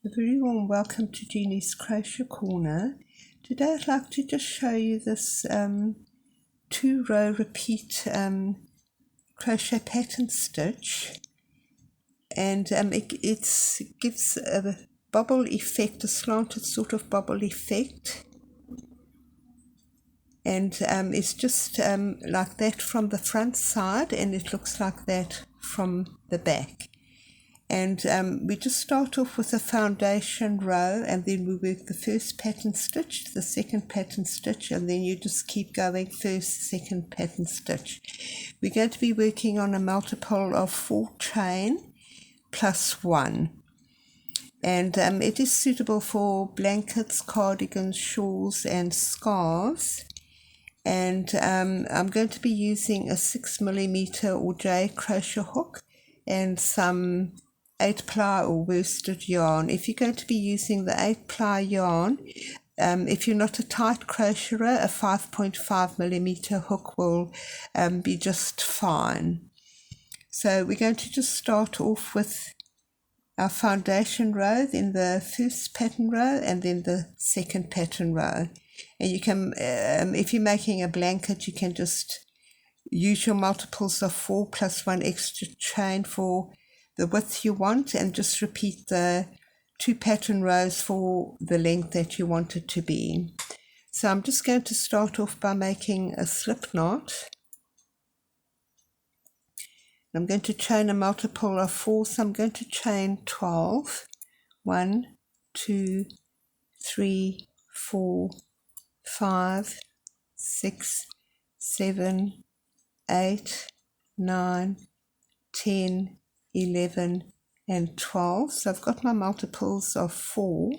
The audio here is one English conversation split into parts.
A very warm welcome to Genie's Crochet Corner. Today I'd like to just show you this 2-row repeat crochet pattern stitch, and it gives a bobble effect, a slanted sort of bobble effect, and it's just like that from the front side, and it looks like that from the back. And we just start off with a foundation row, and then we work the first pattern stitch, the second pattern stitch, and then you just keep going first, second pattern stitch. We're going to be working on a multiple of 4 chain plus 1, and it is suitable for blankets, cardigans, shawls and scarves. And I'm going to be using a 6mm or J crochet hook and some 8-ply or worsted yarn. If you're going to be using the 8-ply yarn, if you're not a tight crocheter, a 5.5mm hook will be just fine. So we're going to just start off with our foundation row, then the first pattern row, and then the second pattern row. And you can, if you're making a blanket, you can just use your multiples of 4 plus 1 extra chain for the width you want, and just repeat the 2 pattern rows for the length that you want it to be. So I'm just going to start off by making a slip knot. I'm going to chain a multiple of 4, so I'm going to chain 12. 1, 2, 3, 4, 5, 6, 7, 8, 9, 10, 11 and 12. So I've got my multiples of 4,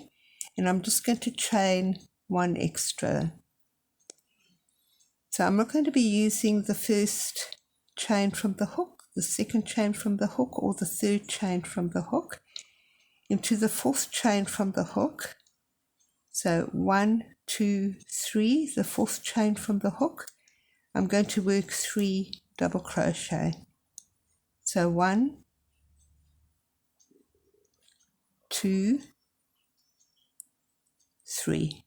and I'm just going to chain 1 extra. So I'm not going to be using the first chain from the hook, the second chain from the hook, or the third chain from the hook into the 4th chain from the hook. So 1, 2, 3, the 4th chain from the hook. I'm going to work 3 double crochet. So 1, 2, 3,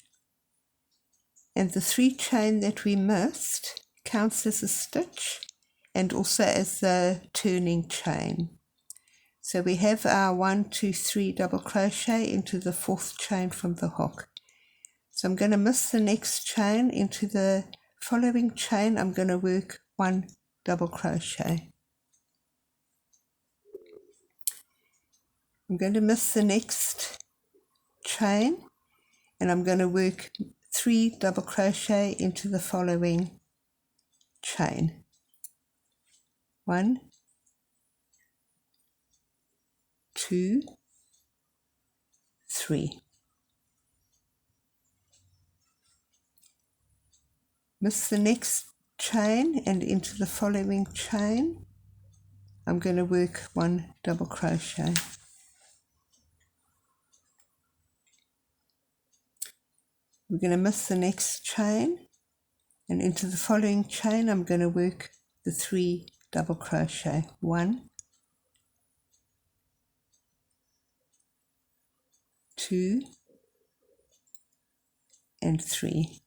and the 3 chain that we missed counts as a stitch and also as the turning chain. So we have our 1, 2, 3 double crochet into the 4th chain from the hook. So I'm going to miss the next chain. Into the following chain I'm going to work 1 double crochet. I'm going to miss the next chain, and I'm going to work 3 double crochet into the following chain. 1, 2, 3. Miss the next chain, and into the following chain I'm going to work 1 double crochet. We're going to miss the next chain, and into the following chain I'm going to work the 3 double crochet. 1, 2 and 3.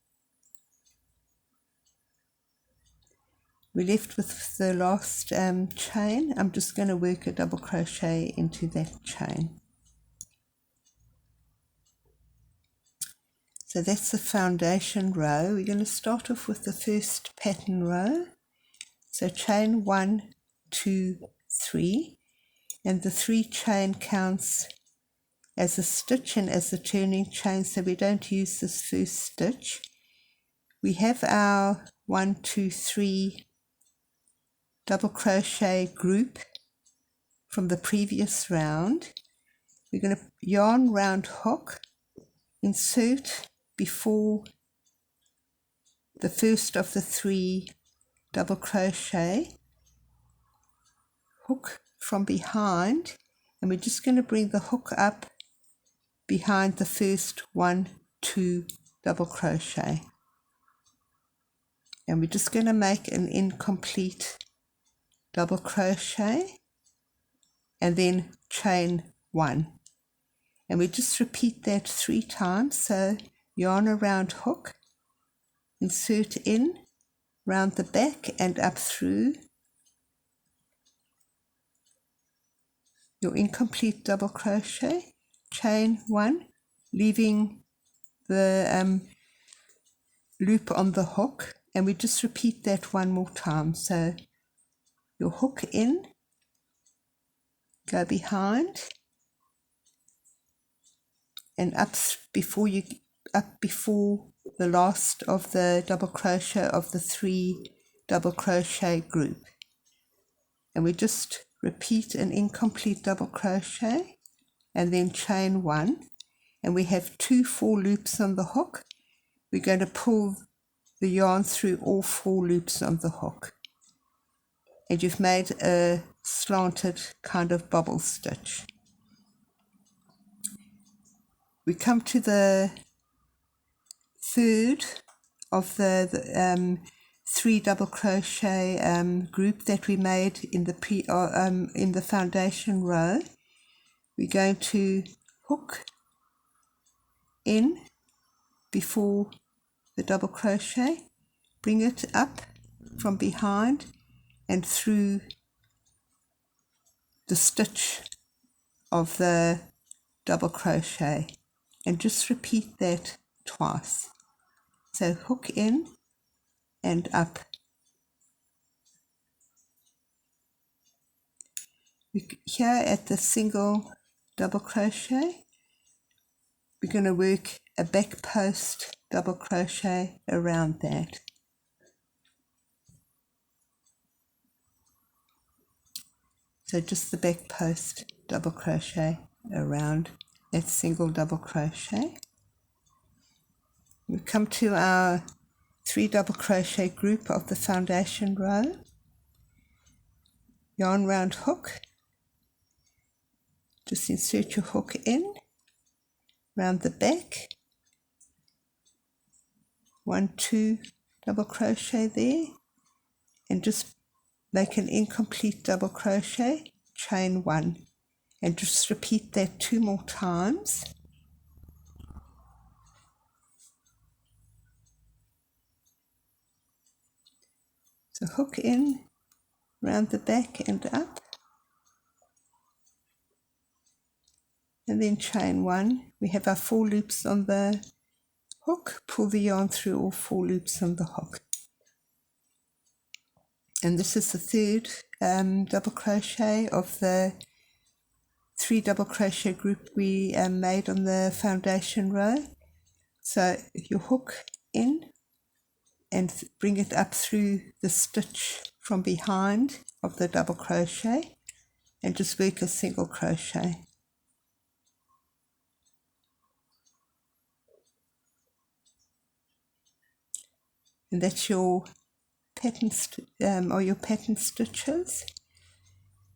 We're left with the last chain. I'm just going to work a double crochet into that chain. So that's the foundation row. We're going to start off with the first pattern row. So chain 1, 2, 3, and the 3 chain counts as a stitch and as a turning chain, so we don't use this first stitch. We have our 1, 2, 3 double crochet group from the previous round. We're going to yarn round hook, insert before the first of the 3 double crochet, hook from behind, and we're just going to bring the hook up behind the first 1, 2 double crochet, and we're just going to make an incomplete double crochet and then chain 1, and we just repeat that 3 times. So yarn around hook, insert in, round the back and up through your incomplete double crochet, chain 1, leaving the loop on the hook, and we just repeat that 1 more time. So your hook in, go behind and up before the last of the double crochet of the 3 double crochet group, and we just repeat an incomplete double crochet and then chain 1, and we have 2 4 loops on the hook. We're going to pull the yarn through all 4 loops on the hook, and you've made a slanted kind of bobble stitch. We come to the third of the 3 double crochet group that we made in the foundation row. We're going to hook in before the double crochet, bring it up from behind and through the stitch of the double crochet, and just repeat that twice. So hook in and up. Here at the single double crochet, we're going to work a back post double crochet around that. So just the back post double crochet around that single double crochet. We come to our 3 double crochet group of the foundation row. Yarn round hook, just insert your hook in, round the back, 1 2 double crochet there, and just make an incomplete double crochet, chain 1, and just repeat that 2 more times. So hook in, round the back and up, and then chain 1. We have our 4 loops on the hook, pull the yarn through all 4 loops on the hook. And this is the third double crochet of the 3 double crochet group we made on the foundation row. So you hook in and bring it up through the stitch from behind of the double crochet and just work a single crochet. And that's your pattern your pattern stitches.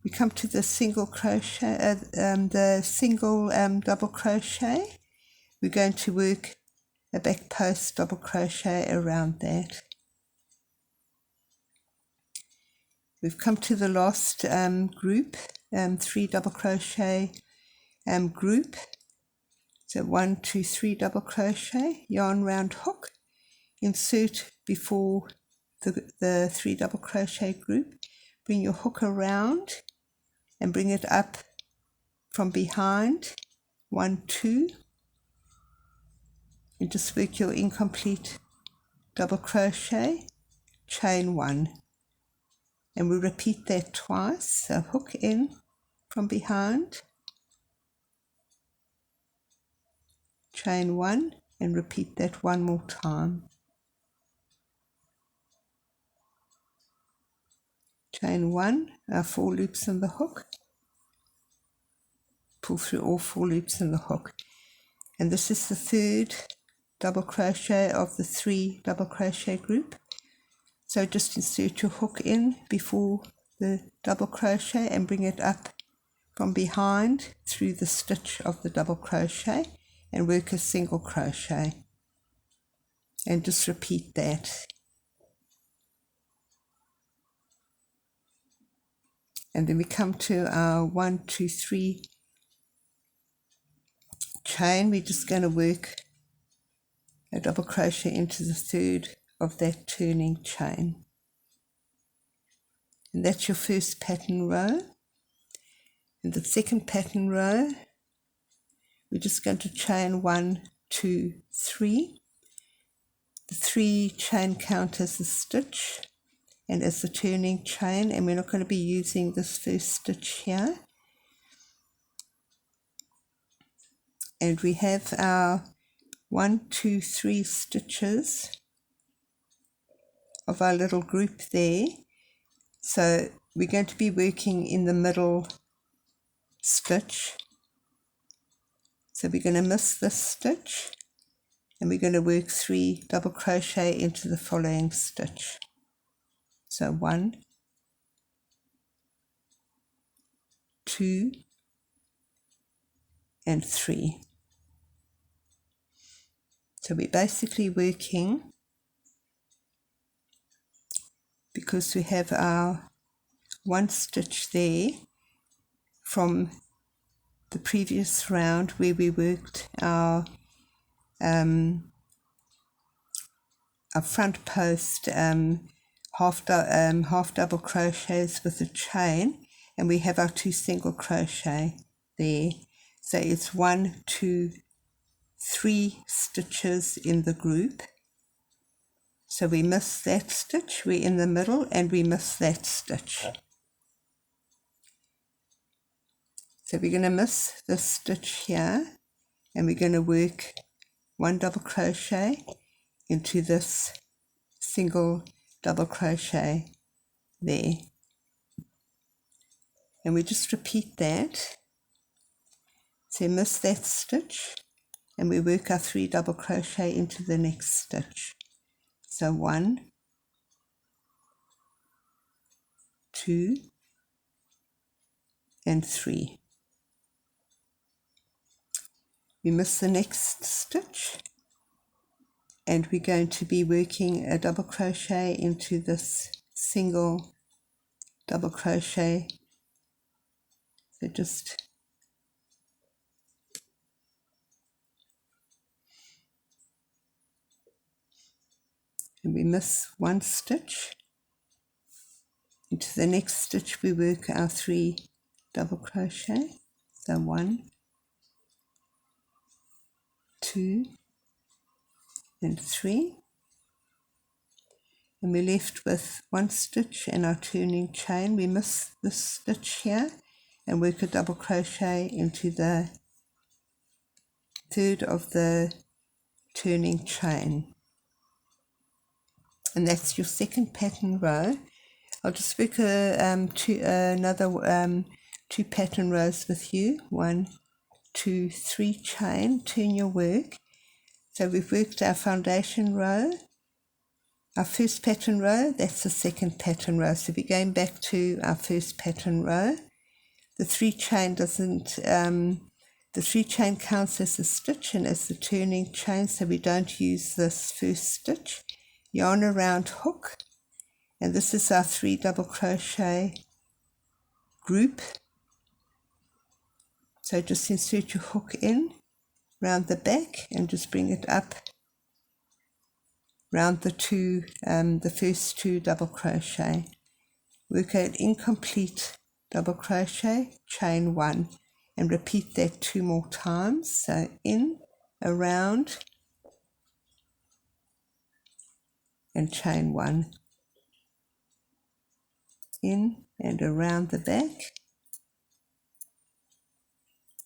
We come to the single crochet, double crochet. We're going to work a back post double crochet around that. We've come to the last group, 3 double crochet group. So 1 2 3 double crochet, yarn round hook, insert before the 3 double crochet group, bring your hook around and bring it up from behind, 1 2, and just work your incomplete double crochet, chain 1, and we repeat that twice. So hook in from behind, chain 1, and repeat that 1 more time. Chain 1, our 4 loops in the hook, pull through all 4 loops in the hook, and this is the third double crochet of the 3 double crochet group. So just insert your hook in before the double crochet and bring it up from behind through the stitch of the double crochet and work a single crochet, and just repeat that. And then we come to our 1 2 3 chain, we're just going to work a double crochet into the third of that turning chain. And that's your first pattern row. In the second pattern row, we're just going to chain 1, 2, 3. The 3 chain count as a stitch and as the turning chain, and we're not going to be using this first stitch here. And we have our 1, 2, 3 stitches of our little group there. So we're going to be working in the middle stitch. So we're going to miss this stitch and we're going to work 3 double crochet into the following stitch. So 1, 2 and 3. So we're basically working, because we have our 1 stitch there from the previous round where we worked our front post half double crochets with a chain, and we have our 2 single crochet there. So it's 1, 2, 3 stitches in the group. So we miss that stitch, we're in the middle, and we miss that stitch. So we're going to miss this stitch here, and we're going to work 1 double crochet into this single double crochet there. And we just repeat that. So miss that stitch, and we work our 3 double crochet into the next stitch. So 1, 2 and 3. We miss the next stitch, and we're going to be working a double crochet into this single double crochet. So just and we miss 1 stitch. Into the next stitch we work our 3 double crochet. So 1, 2 and 3. And we're left with 1 stitch and our turning chain. We miss this stitch here and work a double crochet into the third of the turning chain. And that's your second pattern row. I'll just work another 2 pattern rows with you. 1, 2, 3 chain, turn your work. So we've worked our foundation row, our first pattern row, that's the second pattern row. So we're going back to our first pattern row. The 3 chain doesn't, the 3 chain counts as a stitch and as the turning chain, so we don't use this first stitch. Yarn around hook, and this is our 3 double crochet group. So just insert your hook in round the back and just bring it up round the first 2 double crochet. Work an incomplete double crochet, chain 1, and repeat that 2 more times. So in, around, and chain 1. In and around the back,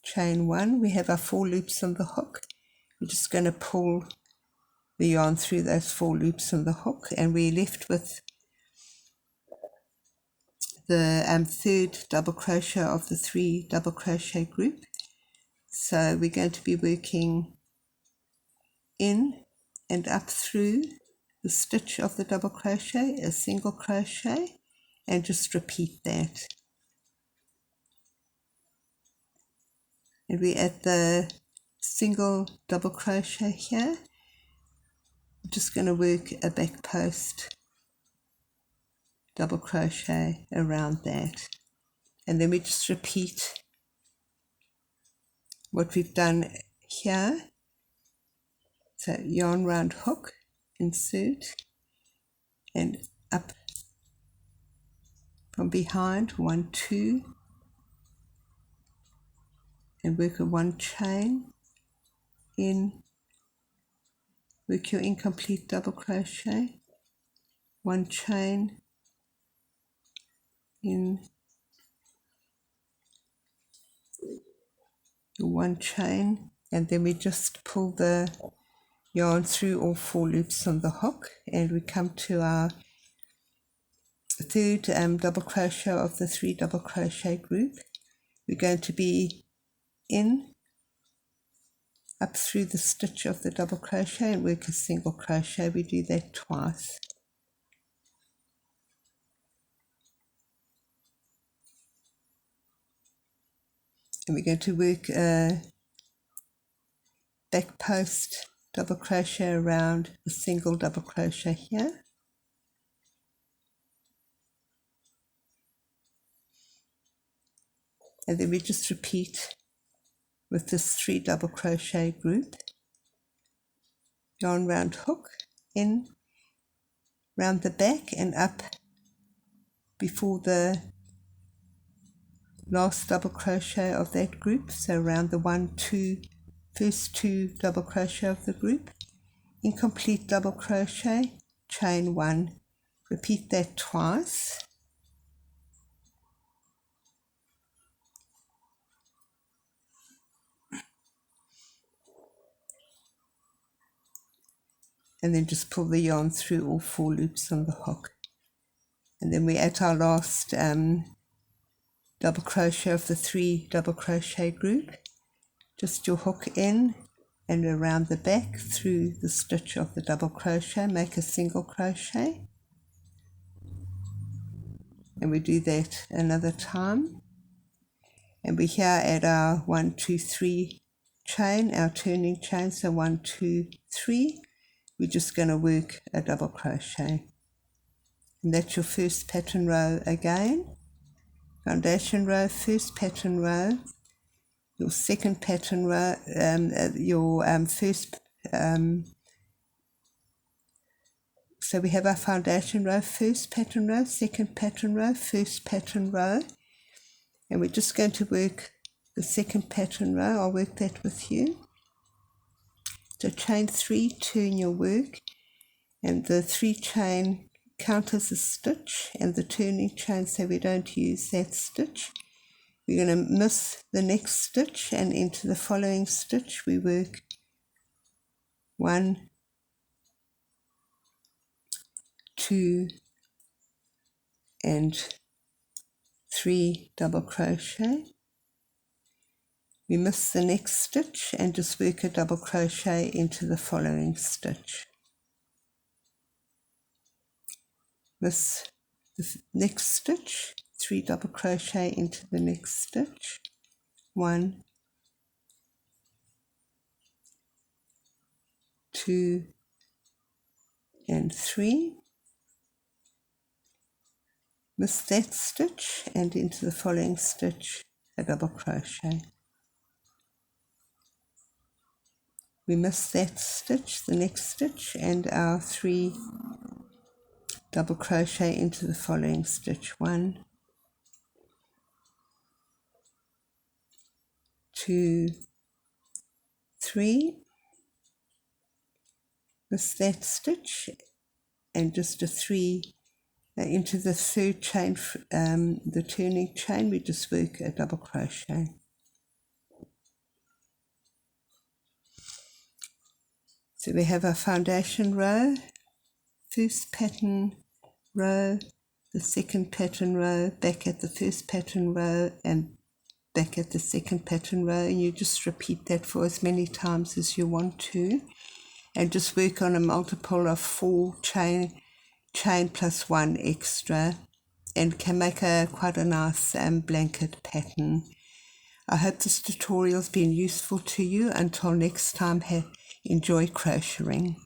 chain 1. We have our 4 loops on the hook. We're just going to pull the yarn through those 4 loops on the hook, and we're left with the third double crochet of the 3 double crochet group. So we're going to be working in and up through the stitch of the double crochet, a single crochet, and just repeat that. And we're at the single double crochet here. I'm just going to work a back post double crochet around that, and then we just repeat what we've done here, so yarn round hook, insert, and up from behind, 1, 2, and work a 1 chain in, work your incomplete double crochet, 1 chain in, your 1 chain, and then we just pull the yarn through all 4 loops on the hook, and we come to our third double crochet of the 3 double crochet group. We're going to be in, up through the stitch of the double crochet and work a single crochet. We do that twice. And we're going to work a back post double crochet around a single double crochet here. And then we just repeat with this 3 double crochet group. Yarn round hook, in, round the back and up before the last double crochet of that group, so around the 1, 2, first 2 double crochet of the group, incomplete double crochet, chain 1, repeat that twice, and then just pull the yarn through all 4 loops on the hook. And then we're at our last double crochet of the 3 double crochet group. Just your hook in and around the back through the stitch of the double crochet, make a single crochet, and we do that another time. And we're here at our 1, 2, 3 chain, our turning chain, so 1, 2, 3. We're just going to work a double crochet, and that's your first pattern row again. Foundation row, first pattern row, your second pattern row, so we have our foundation row, first pattern row, second pattern row, first pattern row, and we're just going to work the second pattern row. I'll work that with you. So chain 3, turn your work, and the 3 chain count as a stitch, and the turning chain, so we don't use that stitch. We're going to miss the next stitch, and into the following stitch we work 1, 2, and 3 double crochet. We miss the next stitch and just work a double crochet into the following stitch. Miss the next stitch, 3 double crochet into the next stitch, 1, 2, and 3. Miss that stitch and into the following stitch a double crochet. We miss that stitch, the next stitch, and our 3 double crochet into the following stitch, 1, 2, 3. Miss that stitch and just a 3 into the third chain, the turning chain, we just work a double crochet. So we have our foundation row, first pattern row, the second pattern row, back at the first pattern row, and back at the second pattern row, and you just repeat that for as many times as you want to, and just work on a multiple of 4 chain plus 1 extra, and can make quite a nice blanket pattern. I hope this tutorial has been useful to you. Until next time, enjoy crocheting.